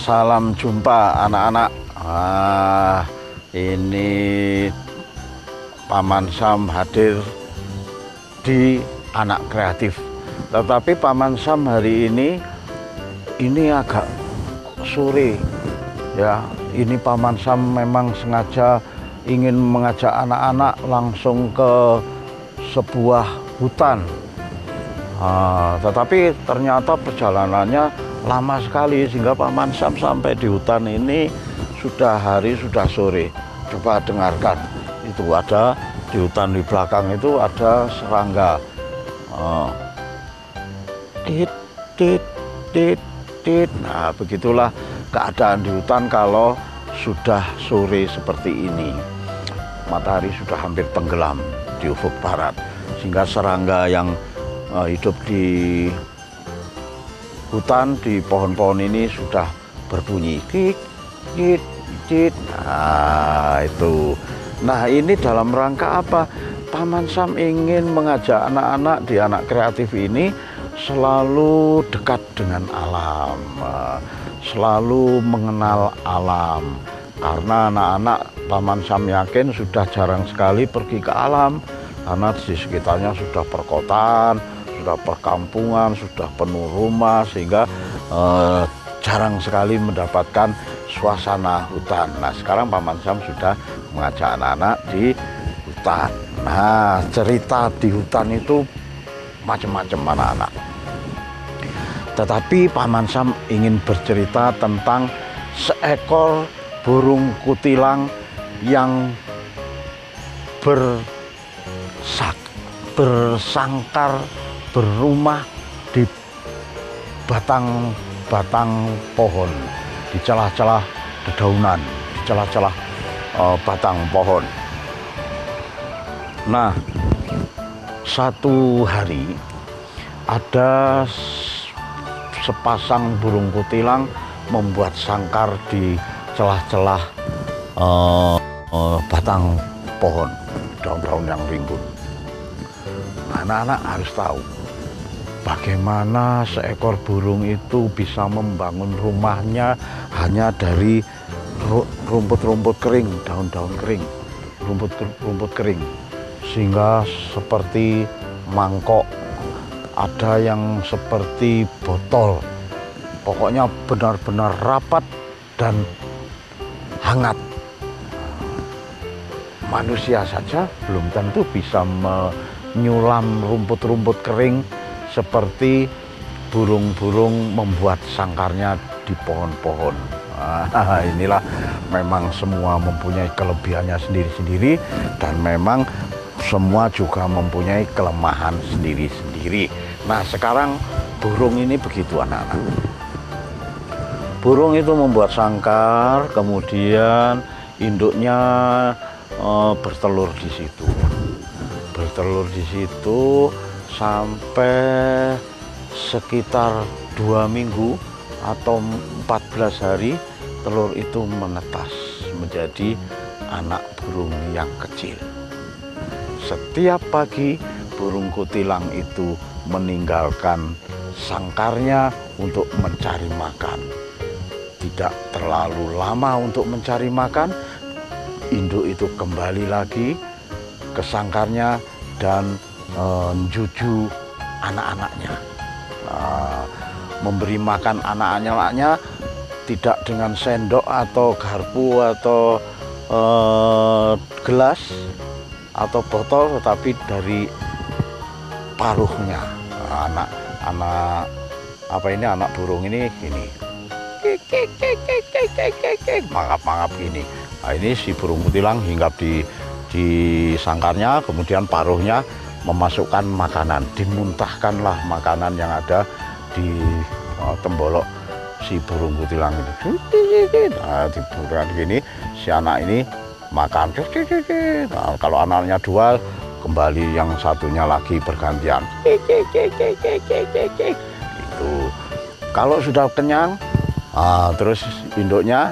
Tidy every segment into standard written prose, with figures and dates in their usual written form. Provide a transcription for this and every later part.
Salam jumpa anak-anak. Ini Paman Sam hadir di Anak Kreatif. Tetapi Paman Sam hari ini agak sore ya. Ini Paman Sam memang sengaja ingin mengajak anak-anak langsung ke sebuah hutan. Tetapi ternyata perjalanannya lama sekali sehingga Paman Sam sampai di hutan ini sudah sore. Coba dengarkan, itu ada di hutan di belakang itu ada serangga. Tit tit tit tit. Nah, begitulah keadaan di hutan kalau sudah sore seperti ini. Matahari sudah hampir tenggelam di ufuk barat sehingga serangga yang hidup di hutan di pohon-pohon ini sudah berbunyi tit tit tit. Nah, itu. Nah, ini dalam rangka apa? Paman Sam ingin mengajak anak-anak di Anak Kreatif ini selalu dekat dengan alam, selalu mengenal alam. Karena anak-anak Paman Sam yakin sudah jarang sekali pergi ke alam karena di sekitarnya sudah perkotaan, sudah perkampungan, sudah penuh rumah sehingga jarang sekali mendapatkan suasana hutan. Nah, sekarang Paman Sam sudah mengajak anak-anak di hutan. Nah, cerita di hutan itu macam-macam anak-anak. Tetapi Paman Sam ingin bercerita tentang seekor burung kutilang yang bersangkar berumah di batang-batang pohon, di celah-celah dedaunan, di celah-celah batang pohon. Nah, satu hari ada sepasang burung kutilang membuat sangkar di celah-celah batang pohon, daun-daun yang rimbun. Anak-anak harus tahu bagaimana seekor burung itu bisa membangun rumahnya hanya dari rumput-rumput kering, daun-daun kering, rumput kering, sehingga seperti mangkok, ada yang seperti botol, pokoknya benar-benar rapat dan hangat. Manusia saja belum tentu bisa menyulam rumput-rumput kering seperti burung-burung membuat sangkarnya di pohon-pohon. Inilah memang semua mempunyai kelebihannya sendiri-sendiri dan memang semua juga mempunyai kelemahan sendiri-sendiri. Nah, sekarang burung ini begitu anak-anak. Burung itu membuat sangkar, kemudian induknya bertelur di situ. Bertelur di situ sampai sekitar 2 minggu atau 14 hari, telur itu menetas menjadi anak burung yang kecil. Setiap pagi burung kutilang itu meninggalkan sangkarnya untuk mencari makan. Tidak terlalu lama untuk mencari makan, induk itu kembali lagi ke sangkarnya dan menjuju anak-anaknya. Memberi makan anak-anaknya tidak dengan sendok atau garpu atau gelas atau botol, tetapi dari paruhnya. Anak burung ini gini, mangap-mangap gini. Nah, ini si burung kutilang hinggap di sangkarnya, kemudian paruhnya memasukkan makanan, dimuntahkanlah makanan yang ada di tembolok si burung kutilang ini. Nah, dibuka gini, si anak ini makan. Nah, kalau anaknya 2, kembali yang satunya lagi bergantian. Itu. Kalau sudah kenyang, terus induknya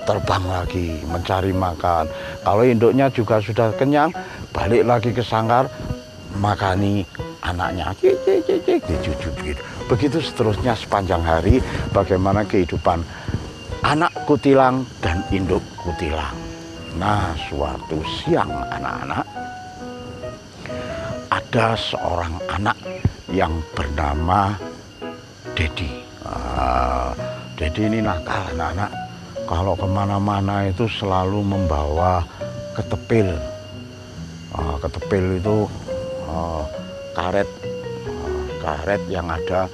terbang lagi mencari makan. Kalau induknya juga sudah kenyang, balik lagi ke sangkar, makani anaknya. Dicucu begitu. Begitu seterusnya sepanjang hari, bagaimana kehidupan anak kutilang dan induk kutilang. Nah, suatu siang anak-anak, ada seorang anak yang bernama Dedi. Dedi ini nakal anak-anak. Kalau kemana-mana itu selalu membawa ketepil. Ketepil itu karet yang ada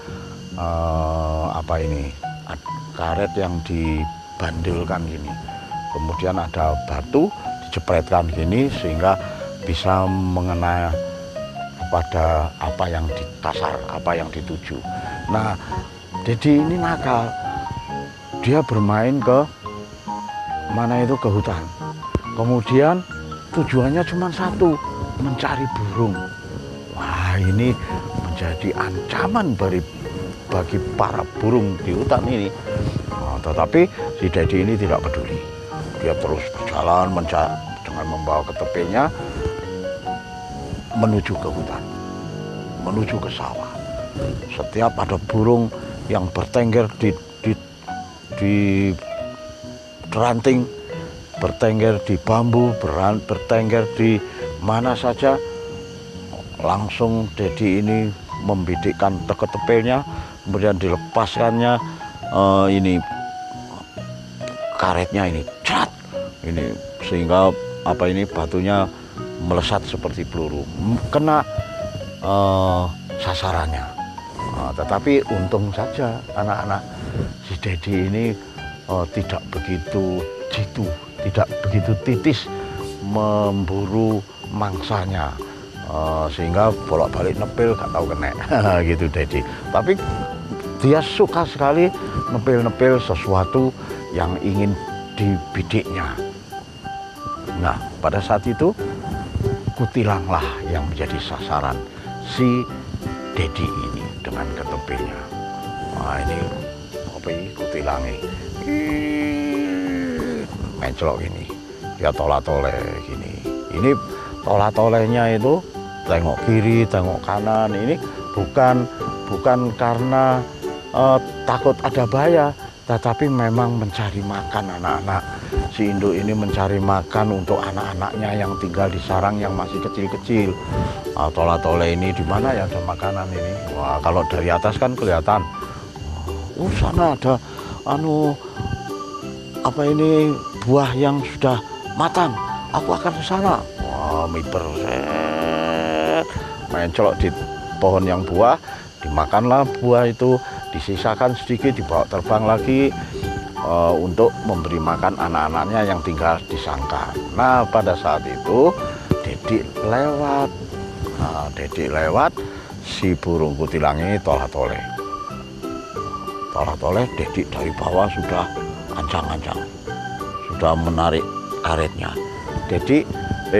karet yang dibandilkan gini, kemudian ada batu dijepretkan gini sehingga bisa mengenai pada apa yang ditasar, apa yang dituju. Nah, Dedi ini nakal, dia bermain ke mana itu, ke hutan, kemudian tujuannya cuma satu, mencari burung. Wah, ini menjadi ancaman bagi para burung di hutan ini. Tetapi si Dedi ini tidak peduli. Dia terus berjalan dengan membawa ketepilnya menuju ke hutan, menuju ke sawah. Setiap ada burung yang bertengger di ranting, bertengger di bambu, bertengger di mana saja, langsung Dedi ini membidikkan ketepilnya, kemudian dilepaskannya karetnya ini, cat, ini sehingga batunya melesat seperti peluru, kena sasarannya. Tetapi untung saja anak-anak, si Dedi ini tidak begitu jitu, tidak begitu titis memburu mangsanya, sehingga bolak-balik nepil gak tahu kena gitu Dedi. Tapi dia suka sekali nepil-nepil sesuatu yang ingin dibidiknya. Nah, pada saat itu kutilanglah yang menjadi sasaran si Dedi ini dengan ketepilnya. Wah, ini kutilangnya mencelok ini, dia tolak-toleh gini. Ini tolak-tolehnya itu tengok kiri, tengok kanan. Ini bukan karena takut ada bahaya, tetapi memang mencari makan anak-anak. Si induk ini mencari makan untuk anak-anaknya yang tinggal di sarang yang masih kecil-kecil. Tolak-toleh ini di mana ya ada makanan ini? Wah, kalau dari atas kan kelihatan. Sana ada buah yang sudah matang. Aku akan ke sana. Wah, miber, mencolok di pohon yang buah, dimakanlah buah itu, disisakan sedikit, dibawa terbang lagi untuk memberi makan anak-anaknya yang tinggal di sangkar. Nah, pada saat itu Dedi lewat. Dedi lewat, si burung kutilang ini tolak-toleh. Tolak-toleh, Dedi dari bawah sudah ancang-ancang, sudah menarik karetnya. Dedi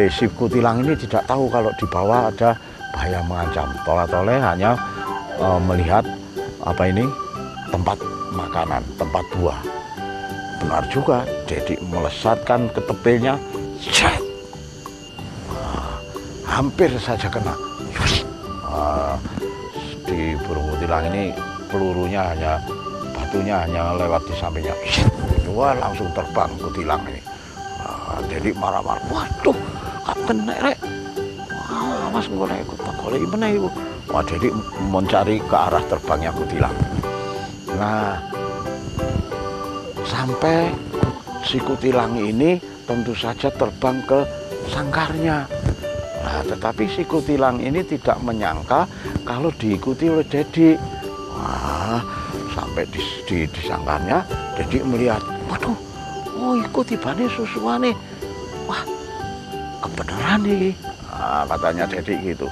si kutilang ini tidak tahu kalau di bawah ada bahaya mengancam. Tolak-toleh hanya melihat tempat makanan, tempat buah. Benar juga, Dedi melesatkan ketepilnya, hampir saja kena. Di burung kutilang ini batunya hanya lewat di sampingnya. Wah, langsung terbang kutilang ini. Dedi marah-marah, waduh, gak kena rek. Wah, mas ngono iku tak golek meneh iku. Wah, Dedi mencari ke arah terbangnya kutilang. Nah, sampai si kutilang ini tentu saja terbang ke sangkarnya. Nah, tetapi si kutilang ini tidak menyangka kalau diikuti oleh Dedi. Wah, sampai di sangkarnya, Dedi melihat, waduh, ikut tibane susuane. Wah, kebenaran nih. Nah, katanya Dedi gitu.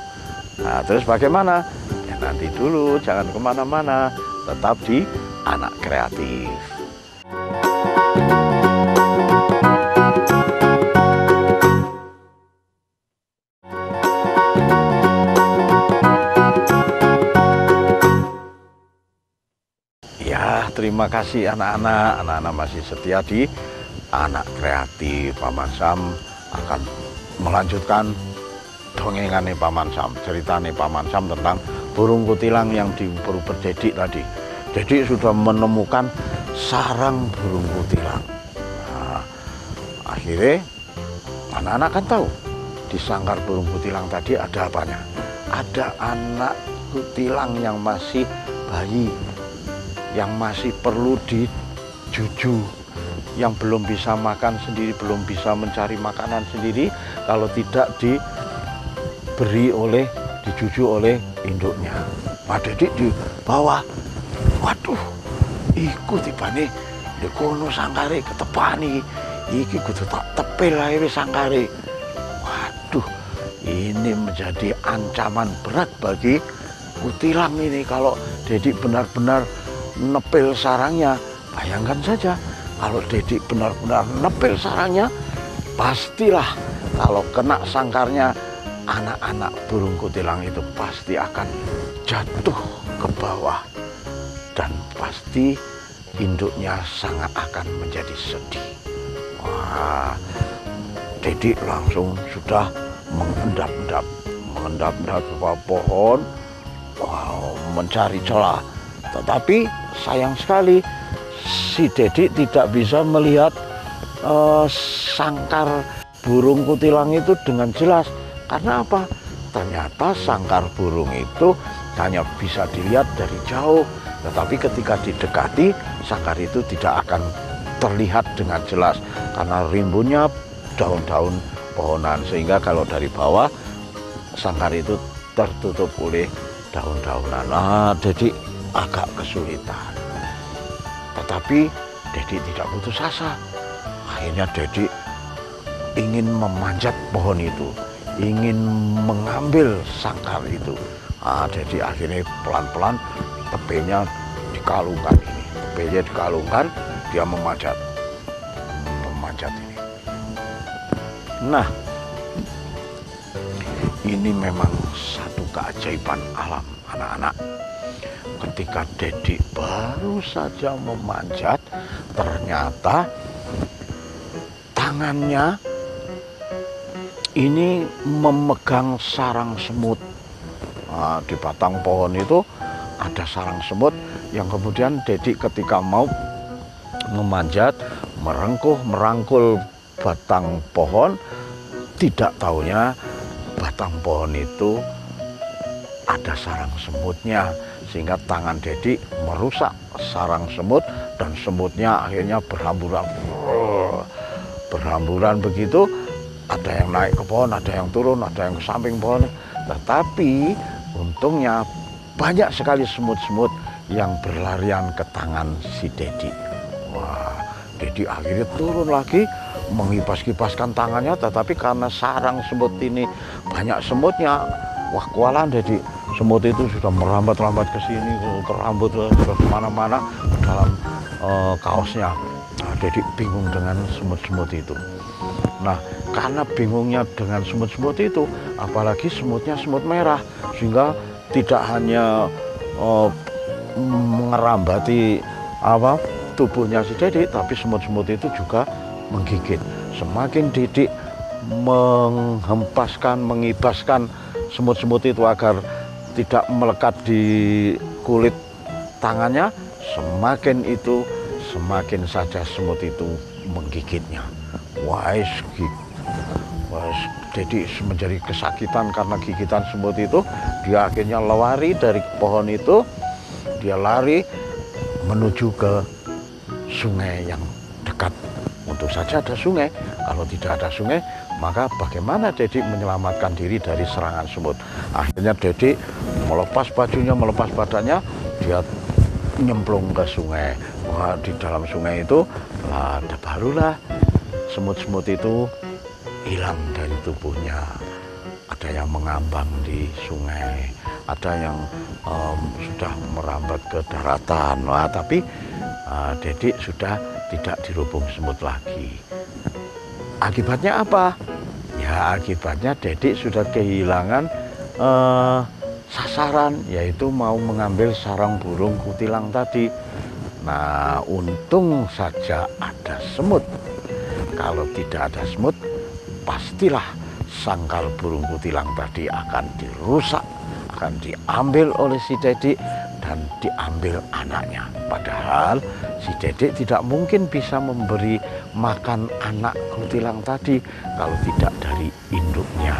Nah, terus bagaimana? Ya nanti dulu, jangan kemana-mana, tetap di Anak Kreatif. Ya, terima kasih anak-anak. Anak-anak masih setia di Anak Kreatif. Paman Sam akan melanjutkan dongengannya Paman Sam, ceritanya Paman Sam tentang burung kutilang yang diburu Dedi tadi. Dedi sudah menemukan sarang burung kutilang. Nah, akhirnya anak-anak kan tahu di sangkar burung kutilang tadi ada apanya? Ada anak kutilang yang masih bayi, yang masih perlu dijuju, yang belum bisa makan sendiri, belum bisa mencari makanan sendiri kalau tidak dijuju oleh induknya. Pak Dedik di bawah, waduh, iku tibane di kono sangkare ketepani, iki kudu tak tepil ae wis sangkare. Waduh, ini menjadi ancaman berat bagi kutilang ini kalau Dedik benar-benar nepil sarangnya. Bayangkan saja kalau Dedik benar-benar nepil sarangnya, pastilah kalau kena sangkarnya anak-anak burung kutilang itu pasti akan jatuh ke bawah dan pasti induknya sangat akan menjadi sedih. Wah, Dedik langsung sudah mengendap-endap ke bawah pohon, wow, mencari celah. Tetapi sayang sekali si Dedik tidak bisa melihat sangkar burung kutilang itu dengan jelas. Karena apa? Ternyata sangkar burung itu hanya bisa dilihat dari jauh, tetapi ketika didekati sangkar itu tidak akan terlihat dengan jelas karena rimbunnya daun-daun pohonan, sehingga kalau dari bawah sangkar itu tertutup oleh daun-daunan. Nah, Dedik agak kesulitan. Tetapi Dedik tidak putus asa. Akhirnya Dedik ingin memanjat pohon itu, ingin mengambil sangkar itu. Nah, jadi akhirnya pelan-pelan tepelnya dikalungkan ini. Tepelnya dikalungkan, dia memanjat ini. Nah, ini memang satu keajaiban alam, anak-anak. Ketika Dedik baru saja memanjat, ternyata tangannya ini memegang sarang semut. Nah, di batang pohon itu ada sarang semut yang kemudian Dedik ketika mau memanjat, merangkul batang pohon, tidak taunya batang pohon itu ada sarang semutnya, sehingga tangan Dedik merusak sarang semut dan semutnya akhirnya berhamburan begitu. Ada yang naik ke pohon, ada yang turun, ada yang ke samping pohon. Tetapi untungnya banyak sekali semut-semut yang berlarian ke tangan si Dedik. Wah, Dedik akhirnya turun lagi, mengibas-ibaskan tangannya, tetapi karena sarang semut ini banyak semutnya, wah kualan Dedik. Semut itu sudah merambat-rambat ke sini, ke rambut, ke kemana-mana, dalam kaosnya. Nah, Dedik bingung dengan semut-semut itu. Nah, karena bingungnya dengan semut-semut itu, apalagi semutnya semut merah, sehingga tidak hanya mengerambati tubuhnya si Dedik, tapi semut-semut itu juga menggigit. Semakin Dedik mengibaskan semut-semut itu agar tidak melekat di kulit tangannya, semakin saja semut itu menggigitnya. Wah, Dedik menjadi kesakitan karena gigitan semut itu. Dia akhirnya lari dari pohon itu, dia lari menuju ke sungai yang dekat. Untung saja ada sungai. Kalau tidak ada sungai, maka bagaimana Dedik menyelamatkan diri dari serangan semut? Akhirnya Dedik melepas bajunya, melepas badannya, dia nyemplung ke sungai. Wah, di dalam sungai itu barulah semut-semut itu hilang dari tubuhnya. Ada yang mengambang di sungai, ada yang sudah merambat ke daratan. Wah, tapi Dedik sudah tidak dirubung semut lagi. Akibatnya apa? Ya, akibatnya Dedik sudah kehilangan sasaran, yaitu mau mengambil sarang burung kutilang tadi. Nah, untung saja ada semut. Kalau tidak ada semut, pastilah sangkar burung kutilang tadi akan dirusak, akan diambil oleh si Dedik dan diambil anaknya. Padahal si Dedik tidak mungkin bisa memberi makan anak kutilang tadi kalau tidak dari induknya.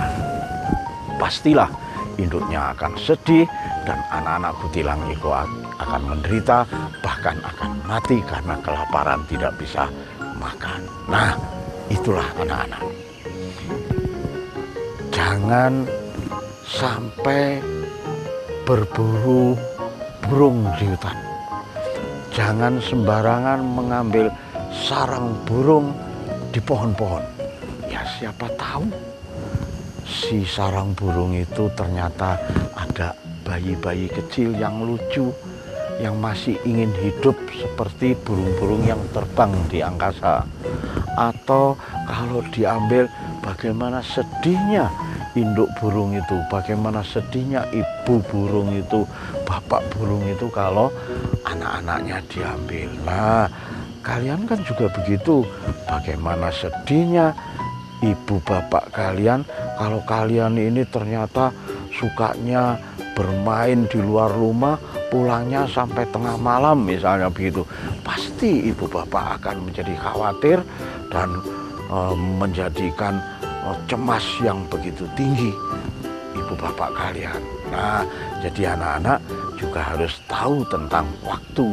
Pastilah induknya akan sedih dan anak-anak kutilang itu akan menderita, bahkan akan mati karena kelaparan tidak bisa makan. Nah, itulah anak-anak. Jangan sampai berburu burung di hutan. Jangan sembarangan mengambil sarang burung di pohon-pohon. Ya siapa tahu si sarang burung itu ternyata ada bayi-bayi kecil yang lucu, yang masih ingin hidup seperti burung-burung yang terbang di angkasa. Atau kalau diambil, bagaimana sedihnya induk burung itu, bagaimana sedihnya ibu burung itu, bapak burung itu kalau anak-anaknya diambil. Nah, kalian kan juga begitu, bagaimana sedihnya ibu bapak kalian kalau kalian ini ternyata sukanya bermain di luar rumah, pulangnya sampai tengah malam misalnya begitu. Pasti ibu bapak akan menjadi khawatir dan menjadikan cemas yang begitu tinggi ibu bapak kalian. Nah, jadi anak-anak juga harus tahu tentang waktu.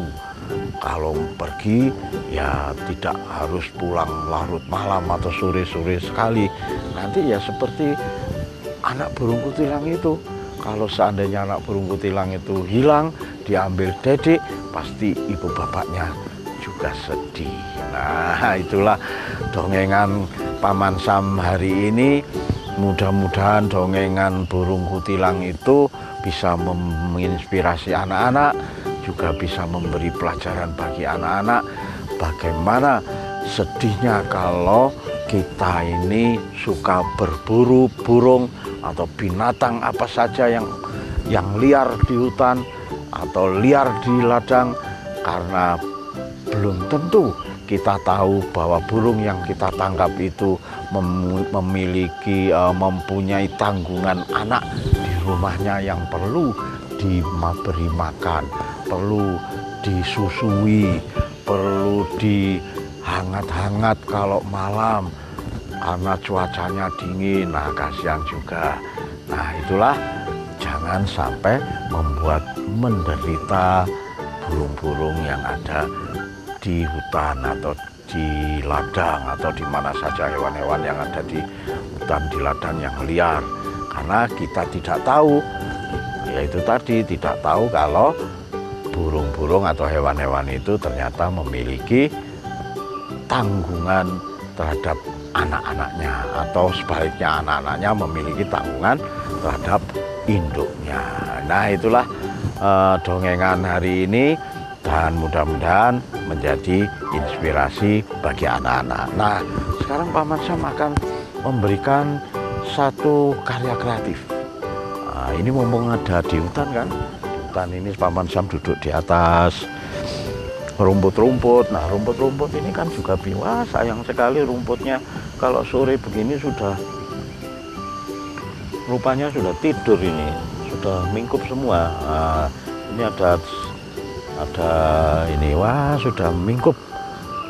Kalau pergi ya tidak harus pulang larut malam atau sore-sore sekali. Nanti ya seperti anak burung kutilang itu. Kalau seandainya anak burung kutilang itu hilang, diambil Dedik, pasti ibu bapaknya juga sedih. Nah, itulah dongengan Paman Sam hari ini. Mudah-mudahan dongengan burung kutilang itu bisa menginspirasi anak-anak, juga bisa memberi pelajaran bagi anak-anak bagaimana sedihnya kalau kita ini suka berburu burung atau binatang apa saja yang liar di hutan atau liar di ladang, karena belum tentu kita tahu bahwa burung yang kita tangkap itu mempunyai tanggungan anak di rumahnya yang perlu diberi makan, perlu disusui, perlu dihangat-hangat kalau malam karena cuacanya dingin. Nah, kasihan juga. Nah, itulah jangan sampai membuat menderita burung-burung yang ada di hutan atau di ladang atau di mana saja hewan-hewan yang ada di hutan, di ladang yang liar. Karena kita tidak tahu, yaitu tadi tidak tahu kalau burung-burung atau hewan-hewan itu ternyata memiliki tanggungan terhadap anak-anaknya, atau sebaliknya anak-anaknya memiliki tanggungan terhadap induknya. Nah, itulah dongengan hari ini, dan mudah-mudahan menjadi inspirasi bagi anak-anak. Nah, sekarang Paman Sam akan memberikan satu karya kreatif. Nah, ini mumpung ada di hutan kan, di hutan ini Paman Sam duduk di atas rumput-rumput. Nah, rumput-rumput ini kan juga wah sayang sekali rumputnya kalau sore begini sudah rupanya sudah tidur, ini sudah mingkup semua. Nah, ini ada ini, wah sudah mingkup.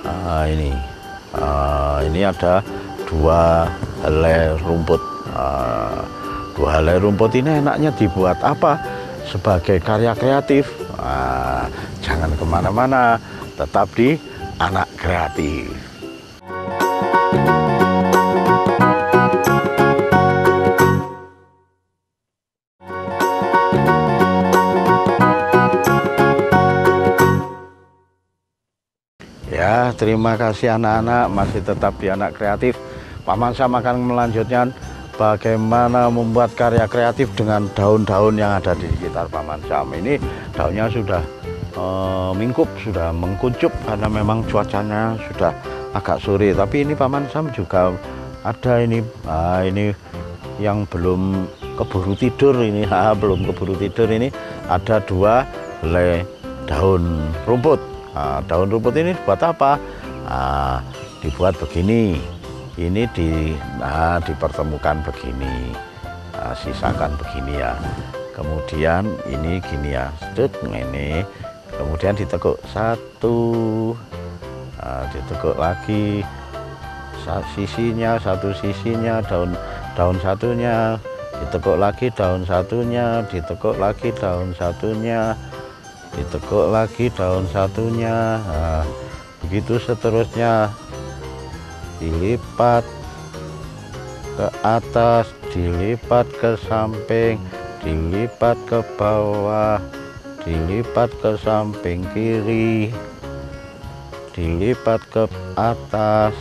Nah, ini ada dua helai rumput. Dua helai rumput ini enaknya dibuat apa sebagai karya kreatif? Jangan kemana-mana, tetap di Anak Kreatif. Ya, terima kasih anak-anak, masih tetap di Anak Kreatif. Paman Sam akan melanjutkan bagaimana membuat karya kreatif dengan daun-daun yang ada di sekitar Paman Sam. Ini daunnya sudah mingkup, sudah mengkuncup karena memang cuacanya sudah agak sore. Tapi ini Paman Sam juga ada ini, ini yang belum keburu tidur ini, belum keburu tidur ini, ada dua helai daun rumput. Daun rumput ini buat apa? Dibuat begini, ini dipertemukan begini, sisakan begini ya. kemudian ini gini ya, ini, kemudian ditekuk satu, ditekuk lagi satu sisinya, daun satunya, ditekuk lagi daun satunya, ditekuk lagi daun satunya, ditekuk lagi daun satunya. Nah, begitu seterusnya, dilipat ke atas, dilipat ke samping, dilipat ke bawah, dilipat ke samping kiri, dilipat ke atas,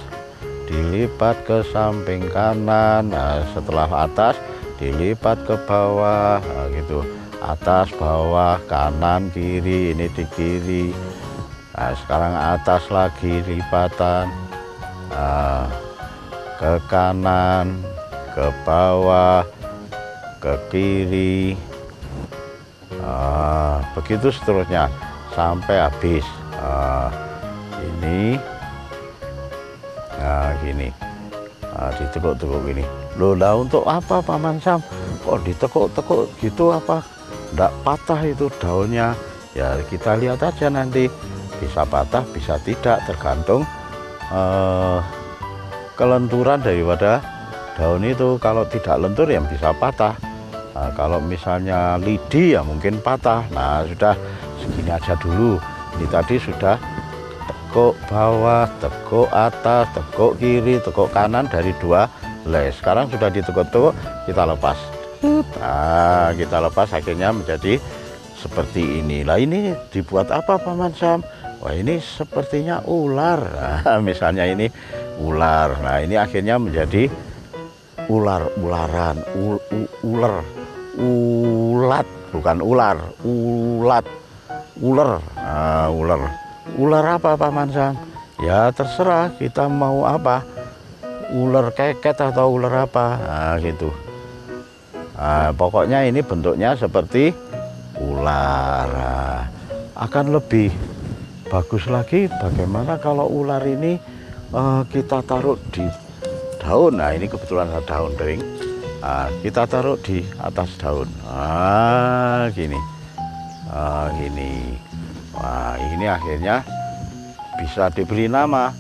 dilipat ke samping kanan. Nah, setelah atas dilipat ke bawah, nah, gitu, atas bawah kanan kiri, ini di kiri. Nah, sekarang atas lagi lipatan, nah, ke kanan, ke bawah, ke kiri, begitu seterusnya sampai habis. Ini gini, ditekuk-tekuk gini. Loh, lah untuk apa Paman Sam? Kok ditekuk-tekuk gitu, apa enggak patah itu daunnya? Ya kita lihat aja nanti, bisa patah bisa tidak, tergantung kelenturan daripada daun itu. Kalau tidak lentur ya bisa patah. Nah, kalau misalnya lidi ya mungkin patah. Nah, sudah segini aja dulu. Ini tadi sudah tekuk bawah, tekuk atas, tekuk kiri, tekuk kanan dari 2 helai. Sekarang sudah ditekuk-tekuk, kita lepas. Nah, kita lepas, akhirnya menjadi seperti ini. Lah, ini dibuat apa Paman Sam? Wah, ini sepertinya ular. Nah, misalnya ini ular. Nah, ini akhirnya menjadi ular-ularan, ulat, bukan ular, ulat, ular. Nah, ular apa Paman Sam? Ya terserah kita mau apa, ular keket atau ular apa. Nah, gitu. Nah, pokoknya ini bentuknya seperti ular. Nah, akan lebih bagus lagi bagaimana kalau ular ini kita taruh di daun. Nah, ini kebetulan ada daun kering. Nah, kita taruh di atas daun. Gini. Gini. Wah, ini akhirnya bisa diberi nama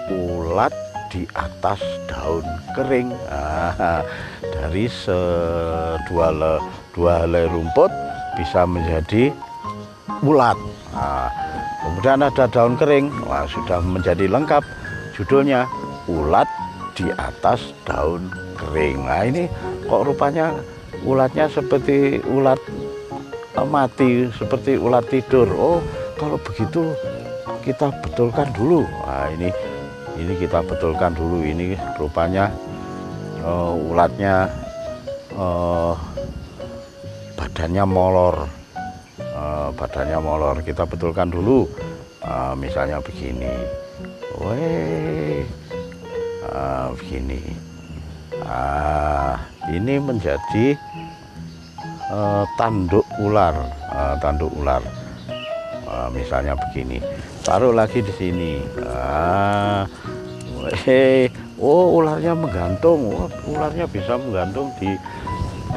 ulat di atas daun kering. Dari dua helai rumput bisa menjadi ulat. Kemudian ada daun kering. Wah, sudah menjadi lengkap judulnya ulat di atas daun kering. Nah, ini kok rupanya ulatnya seperti ulat mati, seperti ulat tidur. Oh, kalau begitu kita betulkan dulu. Nah, ini kita betulkan dulu. Ini rupanya ulatnya badannya molor. Badannya molor. Kita betulkan dulu. Misalnya begini. Begini. Ini menjadi tanduk ular. Tanduk ular. Misalnya begini, taruh lagi di sini. Oh, ularnya menggantung. Oh, ularnya bisa menggantung di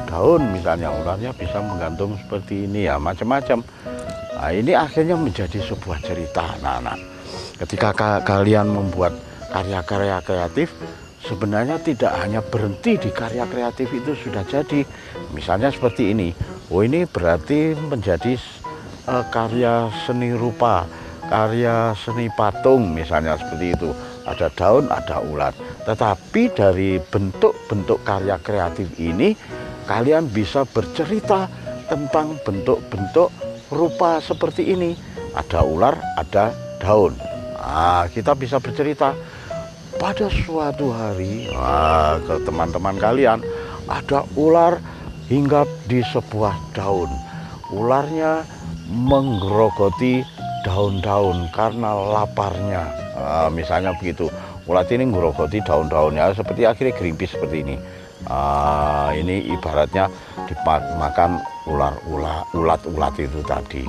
daun, misalnya ularnya bisa menggantung seperti ini ya, macam-macam. Nah, ini akhirnya menjadi sebuah cerita anak-anak. Ketika kalian membuat karya-karya kreatif, sebenarnya tidak hanya berhenti di karya kreatif itu sudah jadi. Misalnya seperti ini. Oh, ini berarti menjadi karya seni rupa, karya seni patung, misalnya seperti itu. Ada daun, ada ulat. Tetapi dari bentuk-bentuk karya kreatif ini, kalian bisa bercerita tentang bentuk-bentuk rupa seperti ini. Ada ular, ada daun. Nah, kita bisa bercerita. Pada suatu hari, ke teman-teman kalian, ada ular hinggap di sebuah daun. Ularnya menggerogoti daun-daun karena laparnya. Misalnya begitu. Ulat ini menggerogoti daun-daunnya seperti akhirnya Greenpeace seperti ini. Ini ibaratnya dimakan ulat-ulat itu tadi.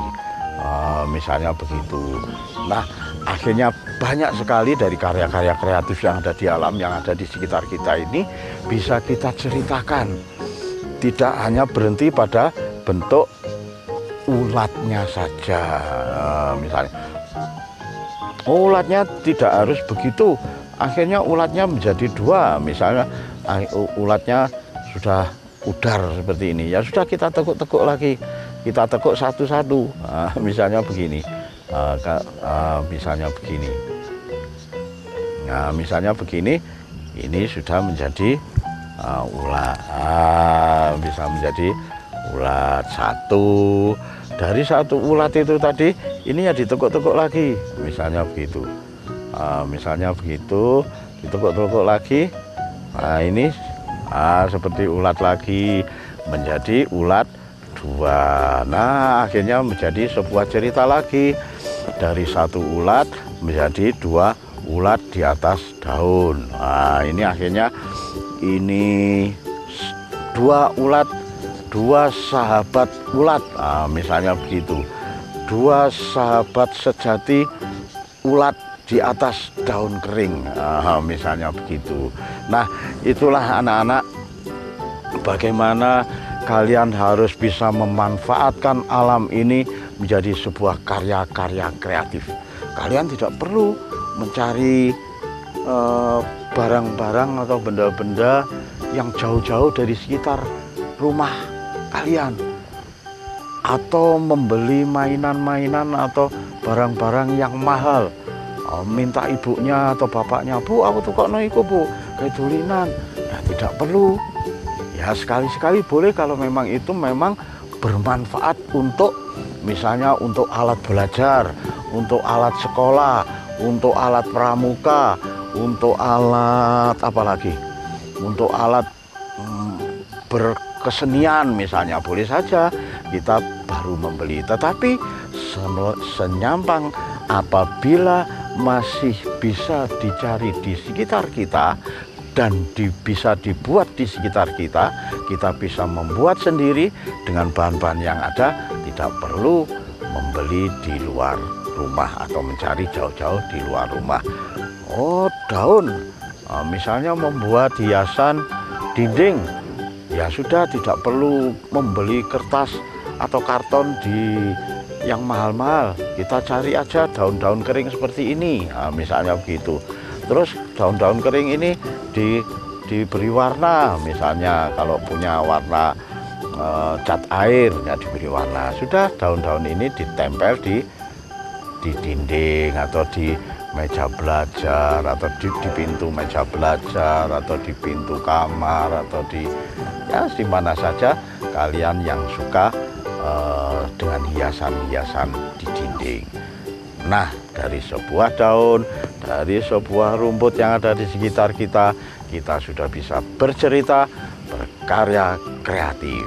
Misalnya begitu. Nah, akhirnya banyak sekali dari karya-karya kreatif yang ada di alam, yang ada di sekitar kita ini bisa kita ceritakan. Tidak hanya berhenti pada bentuk ulatnya saja. Misalnya ulatnya tidak harus begitu, akhirnya ulatnya menjadi dua, misalnya ulatnya sudah udar seperti ini, ya sudah kita tekuk-tekuk lagi, kita tekuk satu-satu. Misalnya begini, misalnya begini. Nah, misalnya begini, ini sudah menjadi ulat, bisa menjadi ulat satu. Dari satu ulat itu tadi, ini ya ditekuk-tekuk lagi, misalnya begitu. Misalnya begitu, ditekuk-tekuk lagi. Nah, ini seperti ulat lagi, menjadi ulat dua. Nah, akhirnya menjadi sebuah cerita lagi. Dari satu ulat menjadi dua ulat di atas daun. Nah, ini akhirnya ini dua ulat, dua sahabat ulat. Nah, misalnya begitu. Dua sahabat sejati ulat di atas daun kering, misalnya begitu. Nah, itulah anak-anak, bagaimana kalian harus bisa memanfaatkan alam ini menjadi sebuah karya-karya kreatif. Kalian tidak perlu mencari barang-barang atau benda-benda yang jauh-jauh dari sekitar rumah kalian, atau membeli mainan-mainan atau barang-barang yang mahal. Minta ibunya atau bapaknya, "Bu, aku tukokno iku, Bu, kayak tulinan." Nah, tidak perlu. Ya, sekali-sekali boleh kalau memang itu memang bermanfaat untuk, misalnya untuk alat belajar, untuk alat sekolah, untuk alat pramuka, untuk alat apa lagi? Untuk alat berkesenian misalnya, boleh saja kita baru membeli. Tetapi senyampang apabila masih bisa dicari di sekitar kita dan bisa dibuat di sekitar kita, kita bisa membuat sendiri dengan bahan-bahan yang ada, tidak perlu membeli di luar rumah atau mencari jauh-jauh di luar rumah. Daun, misalnya membuat hiasan dinding, ya sudah, tidak perlu membeli kertas atau karton yang mahal-mahal. Kita cari aja daun-daun kering seperti ini, misalnya begitu. Terus daun-daun kering ini diberi warna, misalnya kalau punya warna cat air, ya diberi warna. Sudah, daun-daun ini ditempel di dinding atau di meja belajar, atau di pintu meja belajar, atau di pintu kamar, atau di mana saja kalian yang suka dengan hiasan-hiasan di dinding. Nah, dari sebuah daun, dari sebuah rumput yang ada di sekitar kita, kita sudah bisa bercerita, berkarya kreatif.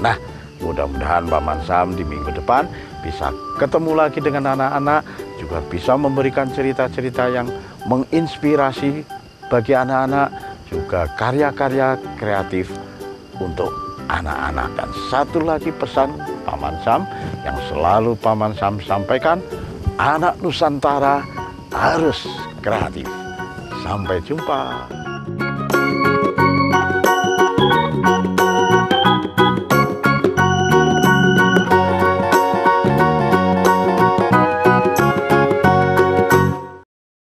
Nah, mudah-mudahan Paman Sam di minggu depan bisa ketemu lagi dengan anak-anak, juga bisa memberikan cerita-cerita yang menginspirasi bagi anak-anak, juga karya-karya kreatif untuk anak-anak. Dan satu lagi pesan Paman Sam yang selalu Paman Sam sampaikan, anak Nusantara harus kreatif. Sampai jumpa.